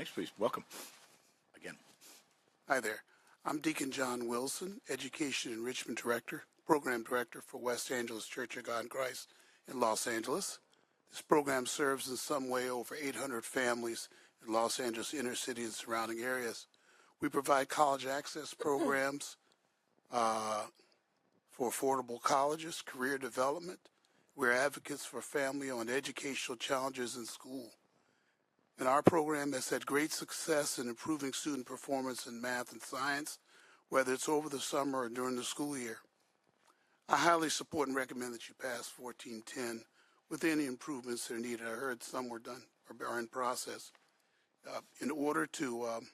Next, please. Welcome. Again. Hi there. I'm Deacon John Wilson, Education Enrichment Director, Program Director for West Angeles Church of God in Christ in Los Angeles. This program serves in some way over 800 families in Los Angeles inner city and surrounding areas. We provide college access programs for affordable colleges, career development. We're advocates for family-owned educational challenges in school. And our program has had great success in improving student performance in math and science, whether it's over the summer or during the school year. I highly support and recommend that you pass 1410 with any improvements that are needed. I heard some were done or are in process. In order to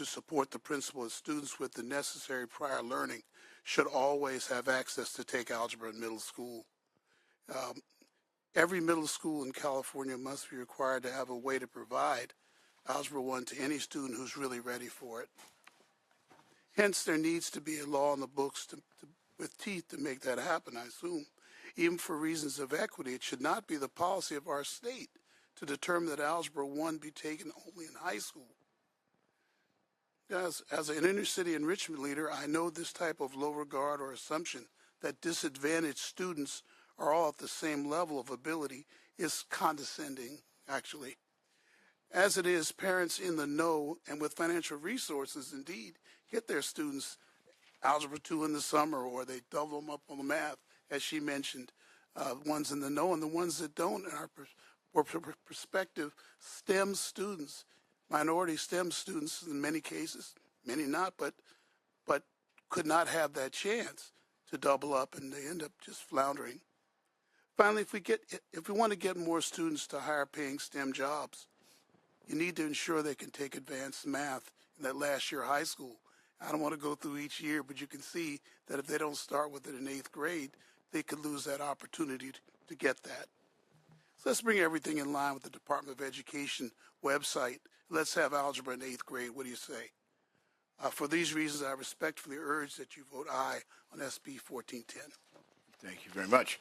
support the principal, that students with the necessary prior learning should always have access to take algebra in middle school. Every middle school in California must be required to have a way to provide Algebra 1 to any student who's really ready for it. Hence, there needs to be a law in the books with teeth to make that happen, I assume. Even for reasons of equity, it should not be the policy of our state to determine that Algebra 1 be taken only in high school. As an inner city enrichment leader, I know this type of low regard or assumption that disadvantaged students are all at the same level of ability is condescending, actually. As it is, parents in the know and with financial resources indeed get their students Algebra 2 in the summer, or they double them up on the math, as she mentioned. Ones in the know and the ones that don't are prospective STEM students, minority STEM students in many cases, many not, but could not have that chance to double up, and they end up just floundering. Finally, if we want to get more students to higher paying STEM jobs, you need to ensure they can take advanced math in that last year of high school. I don't want to go through each year, but you can see that if they don't start with it in 8th grade, they could lose that opportunity to get that. So let's bring everything in line with the Department of Education website. Let's have algebra in 8th grade. What do you say? For these reasons, I respectfully urge that you vote aye on SB 1410. Thank you very much.